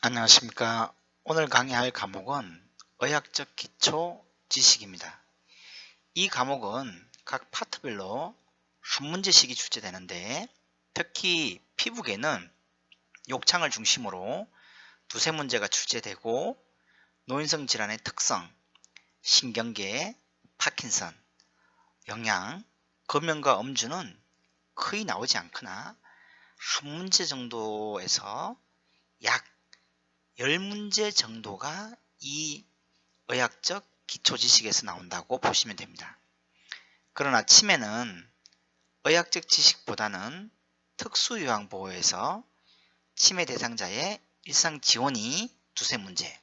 안녕하십니까. 오늘 강의할 과목은 의학적 기초 지식입니다. 이 과목은 각 파트별로 한 문제씩이 출제되는데 특히 피부계는 욕창을 중심으로 두세 문제가 출제되고 노인성 질환의 특성, 신경계, 파킨슨, 영양, 금연과 음주는 거의 나오지 않거나 한 문제 정도에서 약 10문제 정도가 이 의학적 기초지식에서 나온다고 보시면 됩니다. 그러나 치매는 의학적 지식보다는 특수요양보호에서 치매 대상자의 일상 지원이 두세 문제,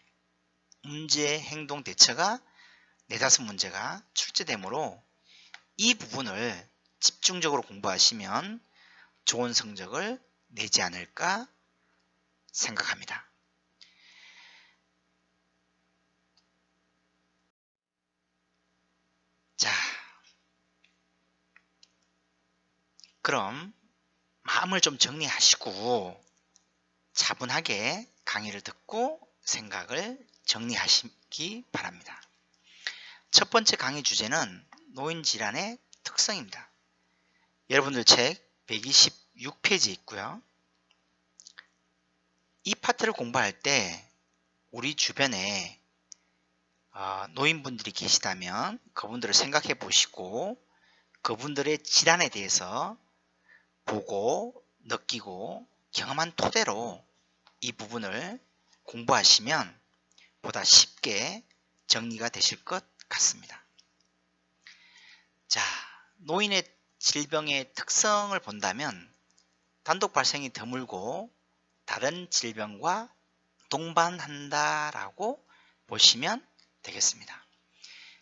문제 행동 대처가 네다섯 문제가 출제되므로 이 부분을 집중적으로 공부하시면 좋은 성적을 내지 않을까 생각합니다. 자, 그럼 마음을 좀 정리하시고 차분하게 강의를 듣고 생각을 정리하시기 바랍니다. 첫 번째 강의 주제는 노인질환의 특성입니다. 여러분들 책 126페이지 있고요. 이 파트를 공부할 때 우리 주변에 노인분들이 계시다면 그분들을 생각해 보시고 그분들의 질환에 대해서 보고 느끼고 경험한 토대로 이 부분을 공부하시면 보다 쉽게 정리가 되실 것 같습니다. 자, 노인의 질병의 특성을 본다면 단독 발생이 드물고 다른 질병과 동반한다라고 보시면 되겠습니다.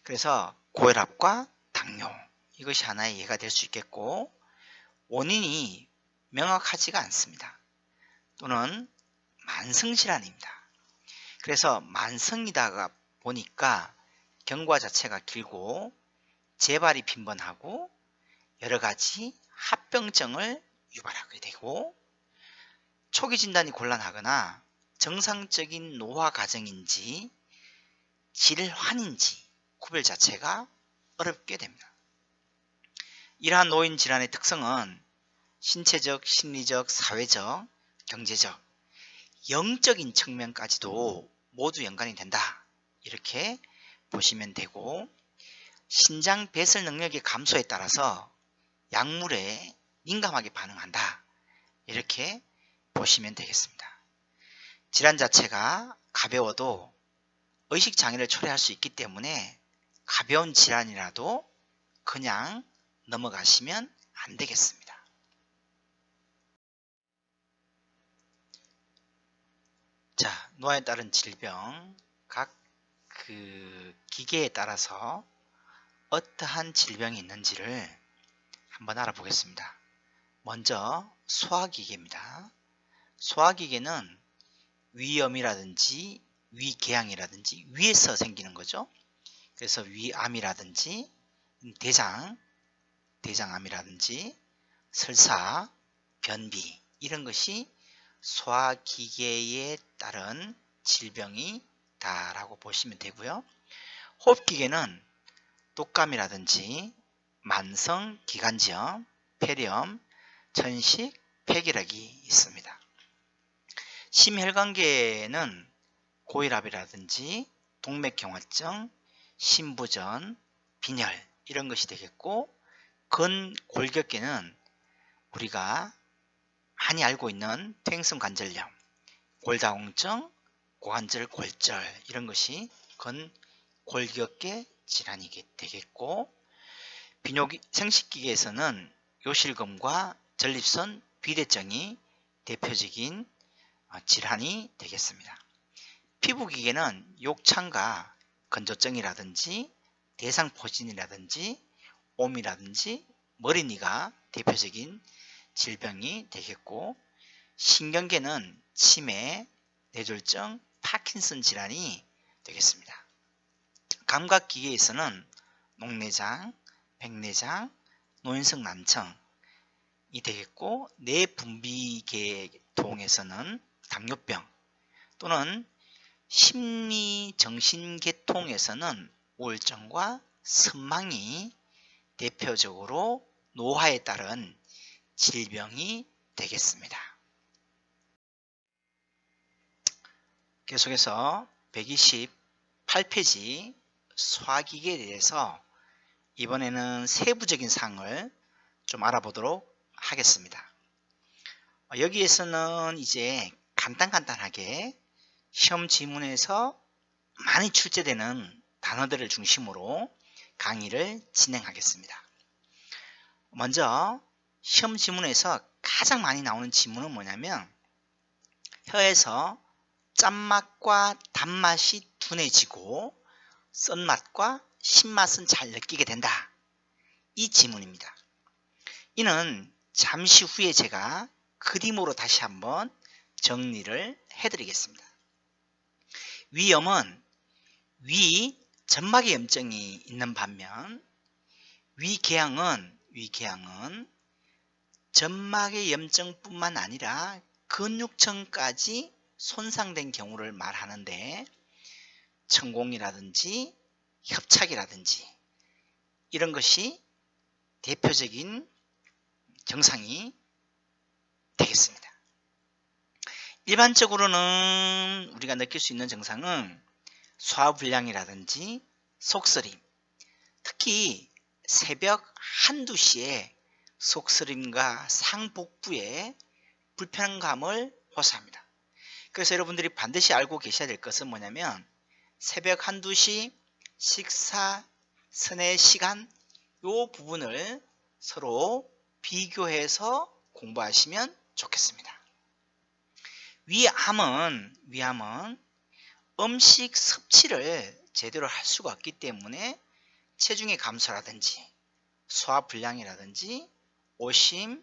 그래서 고혈압과 당뇨 이것이 하나의 예가 될 수 있겠고 원인이 명확하지가 않습니다. 또는 만성질환입니다. 그래서 만성이다가 보니까 경과 자체가 길고 재발이 빈번하고 여러가지 합병증을 유발하게 되고 초기 진단이 곤란하거나 정상적인 노화 과정인지 질환인지 구별 자체가 어렵게 됩니다. 이러한 노인 질환의 특성은 신체적, 심리적, 사회적, 경제적, 영적인 측면까지도 모두 연관이 된다. 이렇게 보시면 되고 신장 배설 능력의 감소에 따라서 약물에 민감하게 반응한다. 이렇게 보시면 되겠습니다. 질환 자체가 가벼워도 의식장애를 초래할 수 있기 때문에 가벼운 질환이라도 그냥 넘어가시면 안 되겠습니다. 자, 노화에 따른 질병, 각 기계에 따라서 어떠한 질병이 있는지를 한번 알아보겠습니다. 먼저 소화기계입니다. 소화기계는 위염이라든지 위궤양이라든지 위에서 생기는 거죠. 그래서 위암이라든지 대장암이라든지 설사, 변비 이런 것이 소화기계에 따른 질병이 다라고 보시면 되고요. 호흡기계는 독감이라든지 만성 기관지염, 폐렴, 천식, 폐결핵이 있습니다. 심혈관계는 고혈압이라든지 동맥경화증, 심부전, 빈혈 이런 것이 되겠고 근골격계는 우리가 많이 알고 있는 퇴행성 관절염, 골다공증, 고관절 골절 이런 것이 근골격계 질환이 되겠고 생식기계에서는 요실금과 전립선 비대증이 대표적인 질환이 되겠습니다. 피부기계는 욕창과 건조증이라든지 대상포진이라든지 옴이라든지 머리니가 대표적인 질병이 되겠고 신경계는 치매, 뇌졸중, 파킨슨 질환이 되겠습니다. 감각기계에서는 녹내장, 백내장, 노인성 난청이 되겠고 뇌분비계통에서는 당뇨병, 또는 심리 정신계통에서는 우울증과 선망이 대표적으로 노화에 따른 질병이 되겠습니다. 계속해서 128페이지 소화기계에 대해서 이번에는 세부적인 사항을 좀 알아보도록 하겠습니다. 여기에서는 이제 간단하게 시험 지문에서 많이 출제되는 단어들을 중심으로 강의를 진행하겠습니다. 먼저 시험 지문에서 가장 많이 나오는 지문은 뭐냐면 혀에서 짠맛과 단맛이 둔해지고 쓴맛과 신맛은 잘 느끼게 된다. 이 지문입니다. 이는 잠시 후에 제가 그림으로 다시 한번 정리를 해드리겠습니다. 위염은 위 점막에 염증이 있는 반면 위궤양은 점막의 염증뿐만 아니라 근육층까지 손상된 경우를 말하는데 천공이라든지 협착이라든지 이런 것이 대표적인 증상이 되겠습니다. 일반적으로는 우리가 느낄 수 있는 증상은 소화불량이라든지 속쓰림, 특히 새벽 1, 2시에 속쓰림과 상복부에 불편감을 호소합니다. 그래서 여러분들이 반드시 알고 계셔야 될 것은 뭐냐면 새벽 1, 2시 식사 서내 시간 이 부분을 서로 비교해서 공부하시면 좋겠습니다. 위암은 음식 섭취를 제대로 할 수가 없기 때문에 체중의 감소라든지 소화불량이라든지 오심,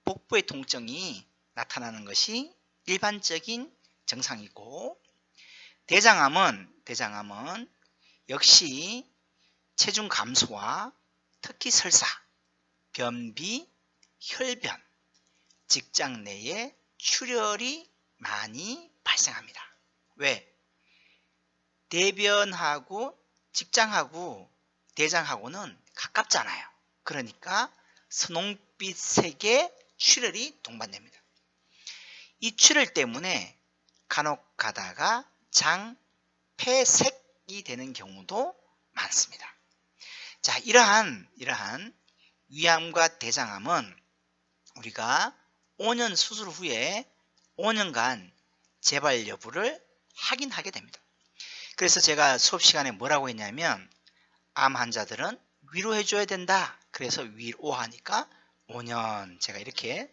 복부의 통증이 나타나는 것이 일반적인 증상이고 대장암은 역시 체중 감소와 특히 설사, 변비, 혈변, 직장 내에 출혈이 많이 발생합니다. 왜? 대변하고 직장하고 대장하고는 가깝잖아요. 그러니까 선홍빛색의 출혈이 동반됩니다. 이 출혈 때문에 간혹 가다가 장, 폐색이 되는 경우도 많습니다. 자, 이러한 위암과 대장암은 우리가 5년 수술 후에 5년간 재발 여부를 확인하게 됩니다. 그래서 제가 수업 시간에 뭐라고 했냐면 암 환자들은 위로해 줘야 된다. 그래서 위로하니까 5년 제가 이렇게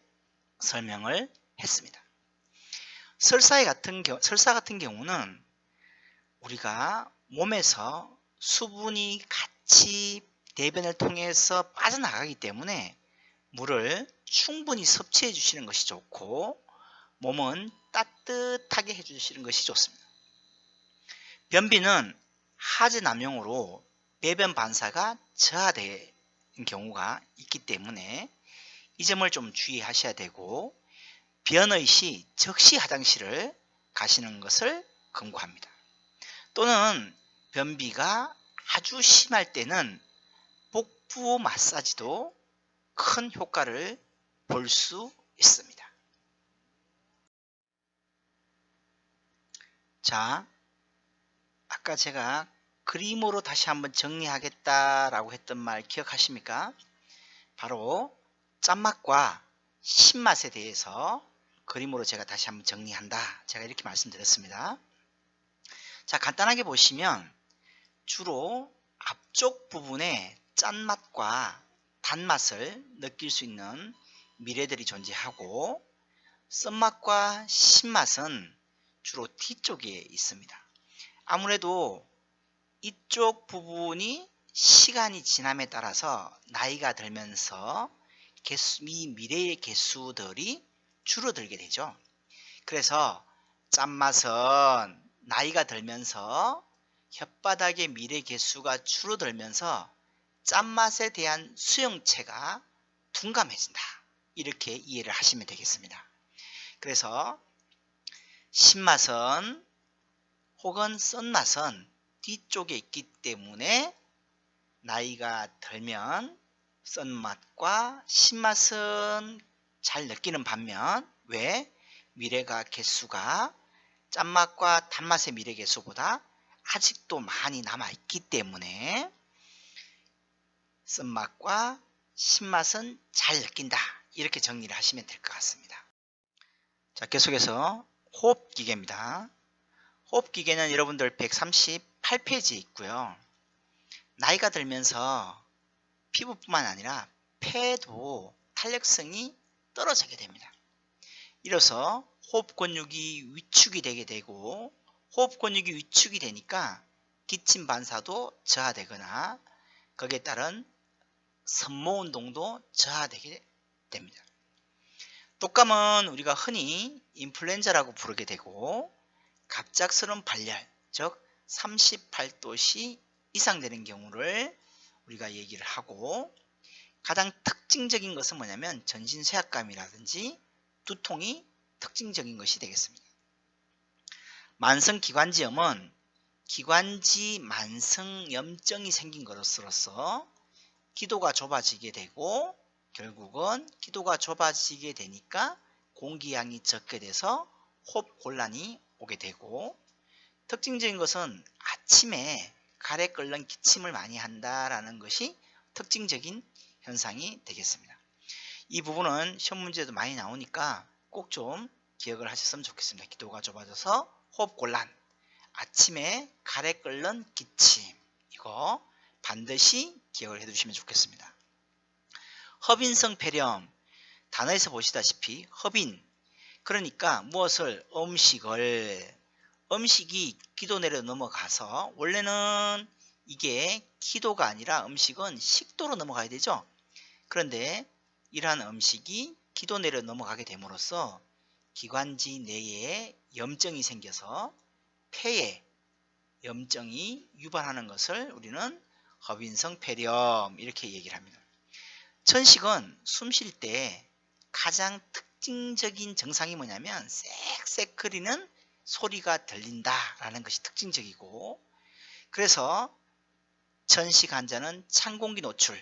설명을 했습니다. 설사 같은 경우는 우리가 몸에서 수분이 같이 대변을 통해서 빠져나가기 때문에 물을 충분히 섭취해 주시는 것이 좋고 몸은 따뜻하게 해주시는 것이 좋습니다. 변비는 하지 남용으로 배변 반사가 저하되는 경우가 있기 때문에 이 점을 좀 주의하셔야 되고 변의 시 즉시 화장실을 가시는 것을 권고합니다. 또는 변비가 아주 심할 때는 복부 마사지도 큰 효과를 볼 수 있습니다. 자, 아까 제가 그림으로 다시 한번 정리하겠다라고 했던 말 기억하십니까? 바로 짠맛과 신맛에 대해서 그림으로 제가 다시 한번 정리한다. 제가 이렇게 말씀드렸습니다. 자, 간단하게 보시면 주로 앞쪽 부분에 짠맛과 단맛을 느낄 수 있는 미뢰들이 존재하고 쓴맛과 신맛은 주로 뒤쪽에 있습니다. 아무래도 이쪽 부분이 시간이 지남에 따라서 나이가 들면서 이 미래의 개수들이 줄어들게 되죠. 그래서 짠맛은 나이가 들면서 혓바닥의 미래 개수가 줄어들면서 짠맛에 대한 수용체가 둔감해진다. 이렇게 이해를 하시면 되겠습니다. 그래서 신맛은 혹은 쓴맛은 뒤쪽에 있기 때문에 나이가 들면 쓴맛과 신맛은 잘 느끼는 반면 왜? 미래가 개수가 짠맛과 단맛의 미래 개수보다 아직도 많이 남아있기 때문에 쓴맛과 신맛은 잘 느낀다. 이렇게 정리를 하시면 될 것 같습니다. 자, 계속해서 호흡기계입니다. 호흡기계는 여러분들 138페이지에 있고요. 나이가 들면서 피부뿐만 아니라 폐도 탄력성이 떨어지게 됩니다. 이로써 호흡 근육이 위축이 되게 되고 호흡 근육이 위축이 되니까 기침 반사도 저하되거나 거기에 따른 섬모 운동도 저하되게 됩니다. 독감은 우리가 흔히 인플루엔자라고 부르게 되고 갑작스러운 발열, 즉 38도씨 이상 되는 경우를 우리가 얘기를 하고 가장 특징적인 것은 뭐냐면 전신 쇠약감이라든지 두통이 특징적인 것이 되겠습니다. 만성기관지염은 기관지 만성염증이 생긴 것으로서 기도가 좁아지게 되고 결국은 기도가 좁아지게 되니까 공기량이 적게 돼서 호흡 곤란이 오게 되고 특징적인 것은 아침에 가래 끓는 기침을 많이 한다라는 것이 특징적인 현상이 되겠습니다. 이 부분은 시험 문제도 많이 나오니까 꼭 좀 기억을 하셨으면 좋겠습니다. 기도가 좁아져서 호흡 곤란, 아침에 가래 끓는 기침, 이거 반드시 기억을 해두시면 좋겠습니다. 허빈성 폐렴, 단어에서 보시다시피 허빈, 그러니까 무엇을 음식이 기도 내려 넘어가서 원래는 이게 기도가 아니라 음식은 식도로 넘어가야 되죠. 그런데 이러한 음식이 기도 내려 넘어가게 됨으로써 기관지 내에 염증이 생겨서 폐에 염증이 유발하는 것을 우리는 허빈성 폐렴 이렇게 얘기를 합니다. 천식은 숨 쉴 때 가장 특징적인 증상이 뭐냐면 쌕쌕 거리는 소리가 들린다라는 것이 특징적이고 그래서 천식 환자는 찬 공기 노출,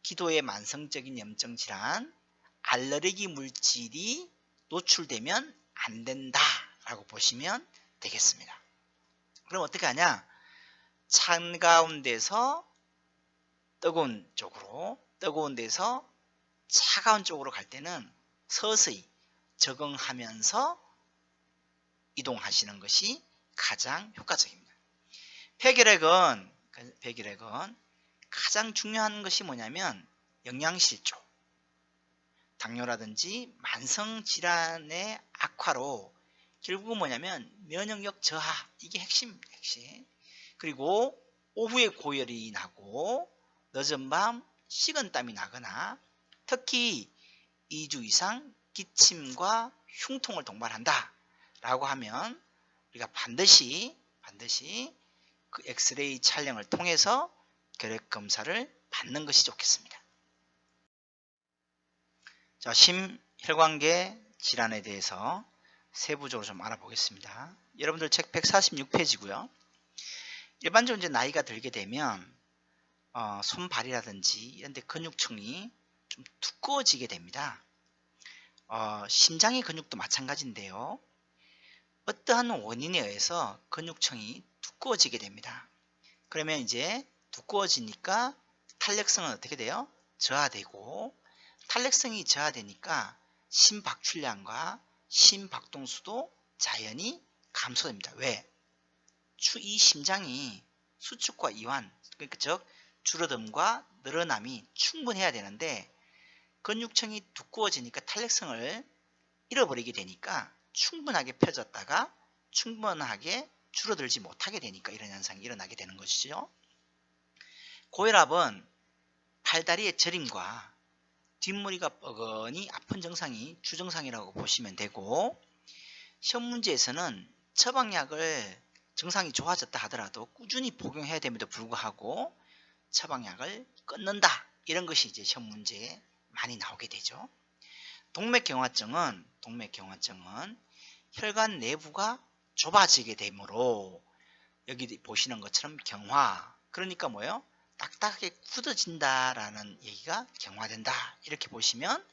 기도의 만성적인 염증 질환, 알레르기 물질이 노출되면 안 된다라고 보시면 되겠습니다. 그럼 어떻게 하냐? 찬 가운데서 뜨거운 쪽으로, 뜨거운 데서 차가운 쪽으로 갈 때는 서서히 적응하면서 이동하시는 것이 가장 효과적입니다. 폐결핵은 가장 중요한 것이 뭐냐면 영양실조, 당뇨라든지 만성질환의 악화로 결국은 뭐냐면 면역력 저하, 이게 핵심. 그리고 오후에 고열이 나고 늦은 밤 식은땀이 나거나 특히 2주 이상 기침과 흉통을 동반한다 라고 하면 우리가 반드시 그 엑스레이 촬영을 통해서 결핵 검사를 받는 것이 좋겠습니다. 자, 심혈관계 질환에 대해서 세부적으로 좀 알아보겠습니다. 여러분들 책 146페이지고요. 일반적으로 이제 나이가 들게 되면 손발이라든지 이런 데 근육층이 좀 두꺼워지게 됩니다. 심장의 근육도 마찬가지인데요. 어떠한 원인에 의해서 근육층이 두꺼워지게 됩니다. 그러면 이제 두꺼워지니까 탄력성은 어떻게 돼요? 저하되고 탄력성이 저하되니까 심박출량과 심박동수도 자연히 감소됩니다. 왜? 이 심장이 수축과 이완, 그러니까 즉 줄어듦과 늘어남이 충분해야 되는데 근육층이 두꺼워지니까 탄력성을 잃어버리게 되니까 충분하게 펴졌다가 충분하게 줄어들지 못하게 되니까 이런 현상이 일어나게 되는 것이죠. 고혈압은 팔다리의 저림과 뒷머리가 뻐근히 아픈 증상이 주증상이라고 보시면 되고 시험 문제에서는 처방약을 증상이 좋아졌다 하더라도 꾸준히 복용해야 됨에도 불구하고 처방약을 끊는다, 이런 것이 이제 시험 문제에 많이 나오게 되죠. 동맥경화증은 혈관 내부가 좁아지게 되므로 여기 보시는 것처럼 경화. 그러니까 뭐예요? 딱딱하게 굳어진다라는 얘기가 경화된다. 이렇게 보시면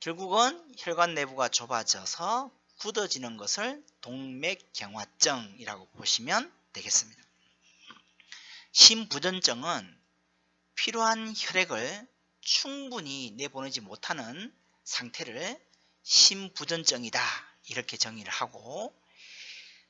결국은 혈관 내부가 좁아져서 굳어지는 것을 동맥경화증이라고 보시면 되겠습니다. 심부전증은 필요한 혈액을 충분히 내보내지 못하는 상태를 심부전증이다. 이렇게 정의를 하고,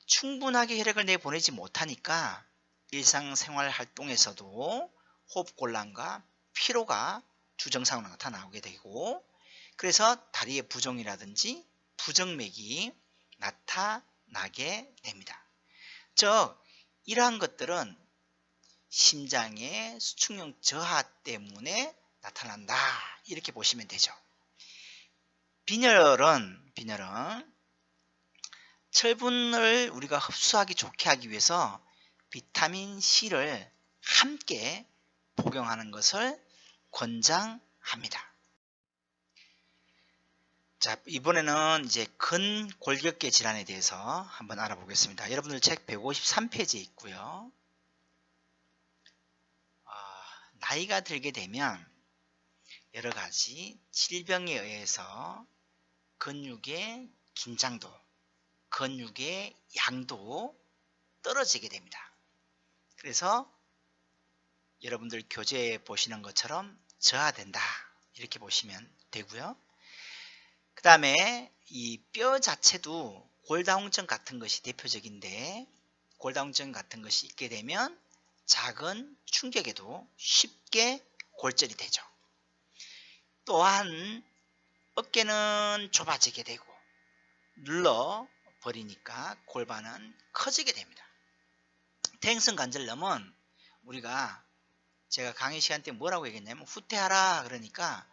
충분하게 혈액을 내보내지 못하니까 일상생활 활동에서도 호흡곤란과 피로가 주증상으로 나타나게 되고, 그래서 다리의 부종이라든지 부정맥이 나타나게 됩니다. 즉 이러한 것들은 심장의 수축력 저하 때문에 나타난다. 이렇게 보시면 되죠. 빈혈은 철분을 우리가 흡수하기 좋게 하기 위해서 비타민 C를 함께 복용하는 것을 권장합니다. 자, 이번에는 이제 근골격계 질환에 대해서 한번 알아보겠습니다. 여러분들 책 153페이지에 있고요. 나이가 들게 되면 여러 가지 질병에 의해서 근육의 긴장도, 근육의 양도 떨어지게 됩니다. 그래서 여러분들 교재에 보시는 것처럼 저하된다. 이렇게 보시면 되고요. 그 다음에 이 뼈 자체도 골다공증 같은 것이 대표적인데, 골다공증 같은 것이 있게 되면 작은 충격에도 쉽게 골절이 되죠. 또한 어깨는 좁아지게 되고 눌러버리니까 골반은 커지게 됩니다. 퇴행성 관절염은 제가 강의 시간 때 뭐라고 얘기했냐면 후퇴하라 그러니까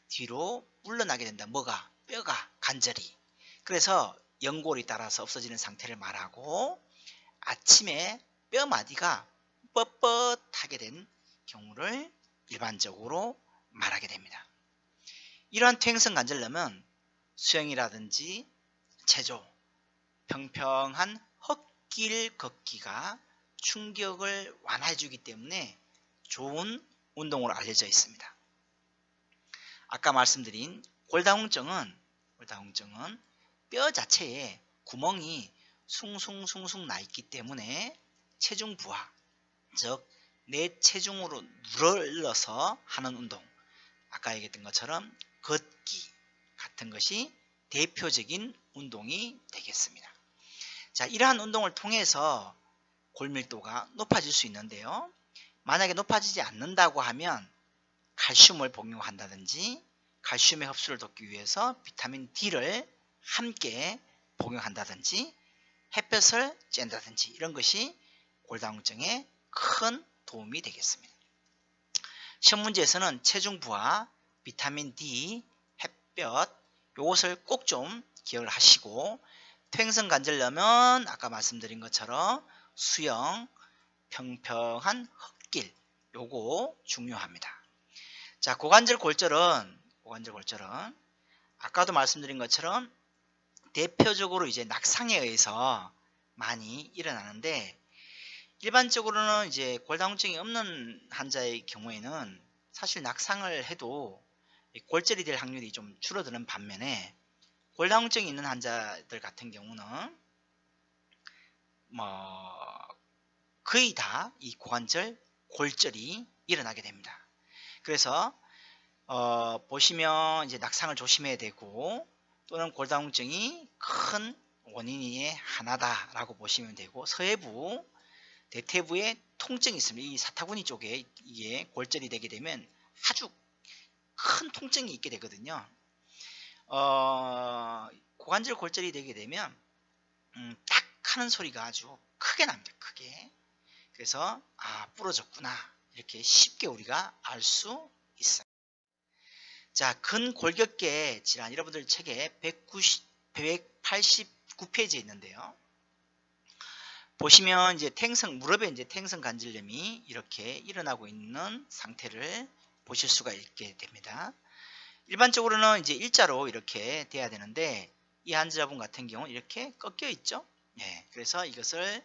뒤로 물러나게 된다. 뭐가? 뼈가, 관절이. 그래서 연골이 따라서 없어지는 상태를 말하고, 아침에 뼈마디가 뻣뻣하게 된 경우를 일반적으로 말하게 됩니다. 이러한 퇴행성 관절염은 수영이라든지 체조, 평평한 흙길 걷기가 충격을 완화해 주기 때문에 좋은 운동으로 알려져 있습니다. 아까 말씀드린 골다공증은 뼈 자체에 구멍이 숭숭숭숭 나 있기 때문에 체중 부하, 즉 내 체중으로 눌러서 하는 운동, 아까 얘기했던 것처럼 걷기 같은 것이 대표적인 운동이 되겠습니다. 자, 이러한 운동을 통해서 골밀도가 높아질 수 있는데요. 만약에 높아지지 않는다고 하면 칼슘을 복용한다든지, 칼슘의 흡수를 돕기 위해서 비타민 D를 함께 복용한다든지, 햇볕을 쬐다든지 이런 것이 골다공증에 큰 도움이 되겠습니다. 시험 문제에서는 체중 부하, 비타민 D, 햇볕 이것을 꼭 좀 기억을 하시고, 퇴행성 관절염은 아까 말씀드린 것처럼 수영, 평평한 흙길 요거 중요합니다. 자, 고관절 골절은 아까도 말씀드린 것처럼 대표적으로 이제 낙상에 의해서 많이 일어나는데, 일반적으로는 이제 골다공증이 없는 환자의 경우에는 사실 낙상을 해도 골절이 될 확률이 좀 줄어드는 반면에, 골다공증이 있는 환자들 같은 경우는 거의 다 이 고관절 골절이 일어나게 됩니다. 그래서 보시면 이제 낙상을 조심해야 되고, 또는 골다공증이 큰 원인의 하나다라고 보시면 되고, 서해부, 대퇴부에 통증이 있습니다. 이 사타구니 쪽에 이게 골절이 되게 되면 아주 큰 통증이 있게 되거든요. 고관절 골절이 되게 되면 딱 하는 소리가 아주 크게 납니다. 크게. 그래서 부러졌구나 이렇게 쉽게 우리가 알 수 있어요. 자, 근골격계 질환, 여러분들 책에 189페이지에 있는데요. 보시면 이제 무릎에 이제 퇴행성 관절염이 이렇게 일어나고 있는 상태를 보실 수가 있게 됩니다. 일반적으로는 이제 일자로 이렇게 돼야 되는데, 이 환자분 같은 경우는 이렇게 꺾여 있죠. 그래서 이것을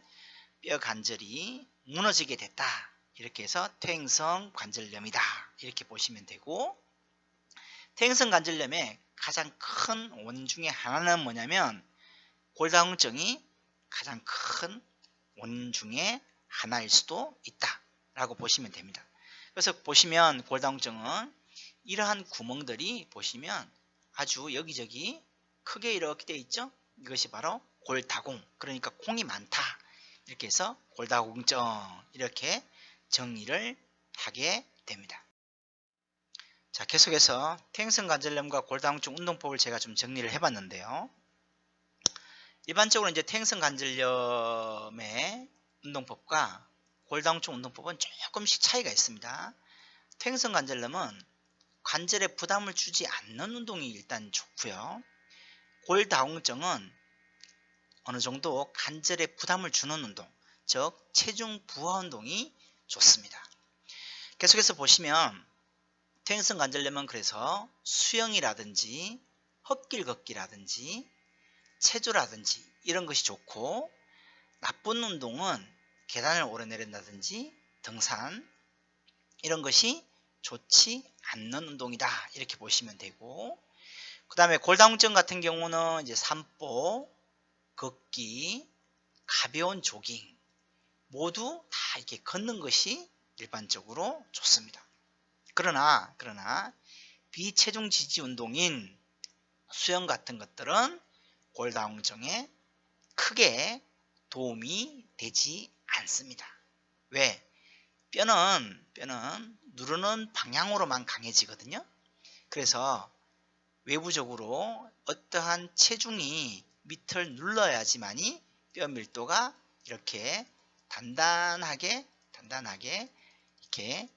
뼈 관절이 무너지게 됐다. 이렇게 해서 퇴행성 관절염이다. 이렇게 보시면 되고, 퇴행성 관절염의 가장 큰 원인 중에 하나는 뭐냐면 골다공증이 가장 큰 원인 중에 하나일 수도 있다 라고 보시면 됩니다. 그래서 보시면 골다공증은 이러한 구멍들이 보시면 아주 여기저기 크게 이렇게 되어 있죠. 이것이 바로 골다공, 그러니까 콩이 많다. 이렇게 해서 골다공증 이렇게 정의를 하게 됩니다. 자, 계속해서 퇴행성 관절염과 골다공증 운동법을 제가 좀 정리를 해봤는데요. 일반적으로 이제 퇴행성 관절염의 운동법과 골다공증 운동법은 조금씩 차이가 있습니다. 퇴행성 관절염은 관절에 부담을 주지 않는 운동이 일단 좋고요. 골다공증은 어느 정도 관절에 부담을 주는 운동, 즉 체중 부하 운동이 좋습니다. 계속해서 보시면 퇴행성 관절염은 그래서 수영이라든지 헛길 걷기라든지 체조라든지 이런 것이 좋고, 나쁜 운동은 계단을 오르내린다든지 등산 이런 것이 좋지 않는 운동이다. 이렇게 보시면 되고, 그 다음에 골다공증 같은 경우는 이제 산보, 걷기, 가벼운 조깅 모두 다 이렇게 걷는 것이 일반적으로 좋습니다. 그러나 비체중 지지 운동인 수영 같은 것들은 골다공증에 크게 도움이 되지 않습니다. 왜? 뼈는 누르는 방향으로만 강해지거든요. 그래서 외부적으로 어떠한 체중이 밑을 눌러야지만이 뼈 밀도가 이렇게 단단하게 이렇게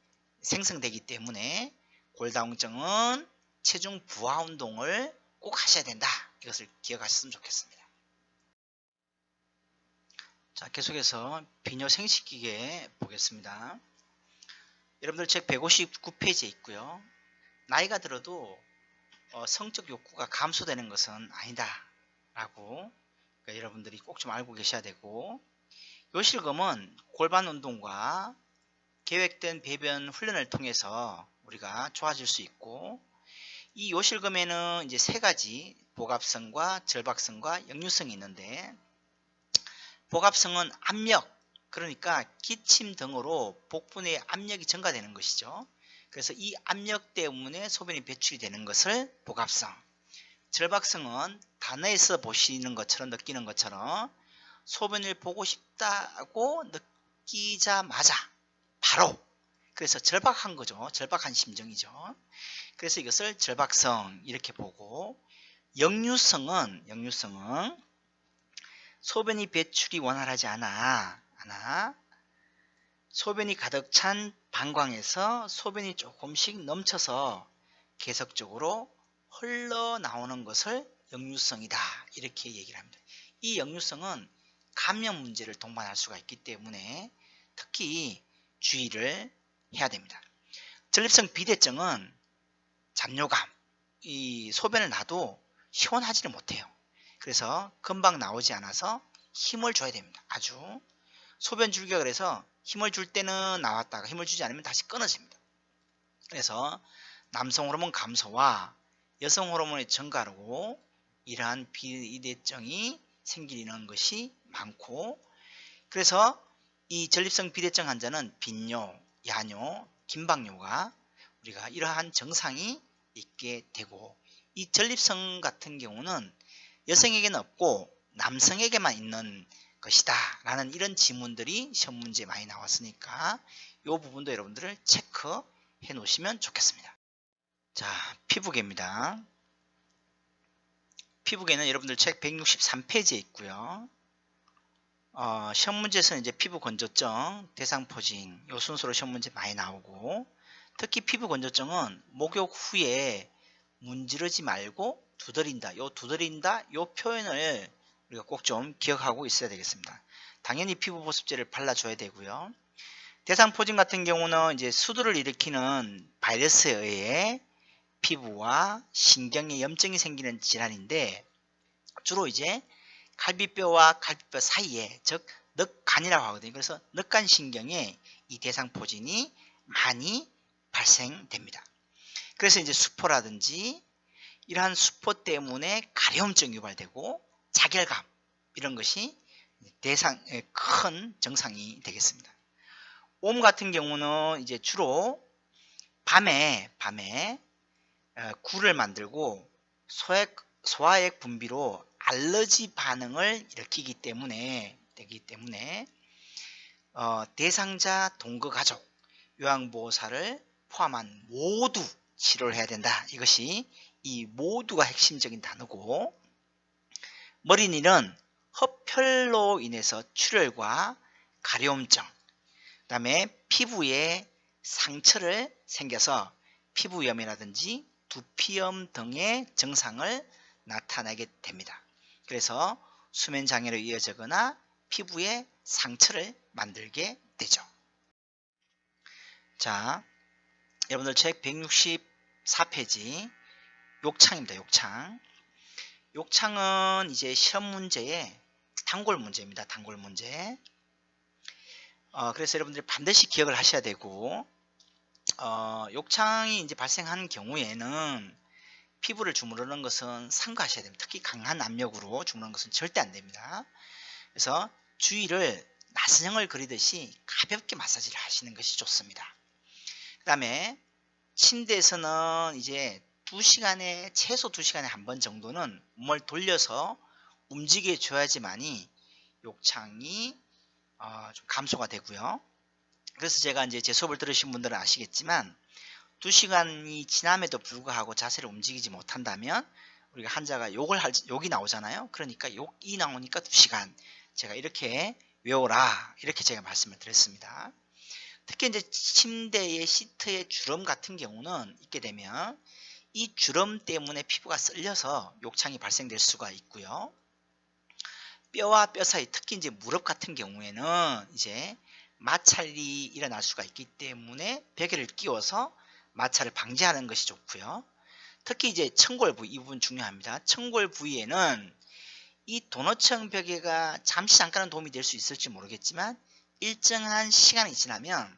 생성되기 때문에 골다공증은 체중 부하 운동을 꼭 하셔야 된다. 이것을 기억하셨으면 좋겠습니다. 자, 계속해서 비뇨 생식기계 보겠습니다. 여러분들 책 159페이지에 있고요. 나이가 들어도 성적 욕구가 감소되는 것은 아니다 라고 그러니까 여러분들이 꼭 좀 알고 계셔야 되고, 요실금은 골반 운동과 계획된 배변 훈련을 통해서 우리가 좋아질 수 있고, 이 요실금에는 이제 세 가지 복압성과 절박성과 역류성이 있는데, 복압성은 압력, 그러니까 기침 등으로 복부 내의 압력이 증가되는 것이죠. 그래서 이 압력 때문에 소변이 배출이 되는 것을 복압성. 절박성은 단어에서 보시는 것처럼 느끼는 것처럼 소변을 보고 싶다고 느끼자마자 바로, 그래서 절박한 거죠. 절박한 심정이죠. 그래서 이것을 절박성 이렇게 보고, 역류성은 소변이 배출이 원활하지 않아 소변이 가득 찬 방광에서 소변이 조금씩 넘쳐서 계속적으로 흘러나오는 것을 역류성이다 이렇게 얘기를 합니다. 이 역류성은 감염 문제를 동반할 수가 있기 때문에 특히 주의를 해야 됩니다. 전립선 비대증은 잔뇨감, 이 소변을 놔도 시원하지를 못해요. 그래서 금방 나오지 않아서 힘을 줘야 됩니다. 아주 소변 줄기가 그래서 힘을 줄 때는 나왔다가 힘을 주지 않으면 다시 끊어집니다. 그래서 남성 호르몬 감소와 여성 호르몬의 증가로 이러한 비대증이 생기는 것이 많고, 그래서 이 전립선 비대증 환자는 빈뇨, 야뇨, 긴박뇨가 우리가 이러한 증상이 있게 되고, 이 전립선 같은 경우는 여성에게는 없고 남성에게만 있는 것이다 라는 이런 지문들이 시험 문제에 많이 나왔으니까 이 부분도 여러분들을 체크해 놓으시면 좋겠습니다. 자, 피부계입니다. 피부계는 여러분들 책 163페이지에 있고요. 시험 문제에서는 이제 피부 건조증, 대상포진 이 순서로 시험 문제 많이 나오고, 특히 피부 건조증은 목욕 후에 문지르지 말고 두드린다. 요 표현을 우리가 꼭 좀 기억하고 있어야 되겠습니다. 당연히 피부 보습제를 발라줘야 되고요. 대상포진 같은 경우는 이제 수두를 일으키는 바이러스에 의해 피부와 신경에 염증이 생기는 질환인데, 주로 이제 갈비뼈와 갈비뼈 사이에, 즉 늑간이라고 하거든요. 그래서 늑간신경에 이 대상포진이 많이 발생됩니다. 그래서 이제 수포라든지 이러한 수포 때문에 가려움증이 유발되고 자결감 이런 것이 대상의 큰 증상이 되겠습니다. 옴 같은 경우는 이제 주로 밤에 굴을 만들고 소화액 분비로 알러지 반응을 일으키기 때문에 대상자 동거가족 요양보호사를 포함한 모두 치료를 해야 된다. 이것이 이 모두가 핵심적인 단어고, 머리닐은 흡혈로 인해서 출혈과 가려움증, 그 다음에 피부에 상처를 생겨서 피부염이라든지 두피염 등의 증상을 나타내게 됩니다. 그래서 수면장애로 이어지거나 피부에 상처를 만들게 되죠. 자, 여러분들 책 164페이지 욕창입니다. 욕창은 이제 시험 문제의 단골 문제입니다. 단골 문제. 그래서 여러분들이 반드시 기억을 하셔야 되고, 욕창이 이제 발생하는 경우에는 피부를 주무르는 것은 삼가하셔야 됩니다. 특히 강한 압력으로 주무르는 것은 절대 안 됩니다. 그래서 주위를 나선형을 그리듯이 가볍게 마사지를 하시는 것이 좋습니다. 그 다음에 침대에서는 이제 최소 2시간에 한 번 정도는 몸을 돌려서 움직여 줘야지만이 욕창이 좀 감소가 되고요. 그래서 제가 이제 제 수업을 들으신 분들은 아시겠지만 2시간이 지남에도 불구하고 자세를 움직이지 못한다면 우리가 환자가 욕이 나오잖아요. 그러니까 욕이 나오니까 2시간 제가 이렇게 외워라, 이렇게 제가 말씀을 드렸습니다. 특히 이제 침대의 시트의 주름 같은 경우는 있게 되면 이 주름 때문에 피부가 썰려서 욕창이 발생될 수가 있고요. 뼈와 뼈 사이, 특히 이제 무릎 같은 경우에는 이제 마찰이 일어날 수가 있기 때문에 베개를 끼워서 마찰을 방지하는 것이 좋고요. 특히 이제 청골 부위, 이 부분 중요합니다. 청골 부위에는 이 도너츠형 베개가 잠깐은 도움이 될 수 있을지 모르겠지만 일정한 시간이 지나면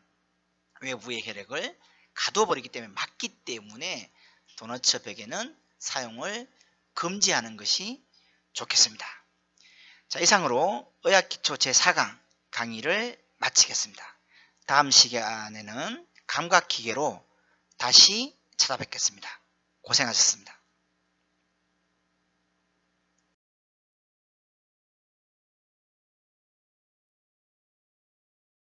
외부의 혈액을 가두어 버리기 때문에 막기 때문에 도너츠 베개는 사용을 금지하는 것이 좋겠습니다. 자, 이상으로 의학기초 제4강 강의를 마치겠습니다. 다음 시간에는 감각기계로 다시 찾아뵙겠습니다. 고생하셨습니다.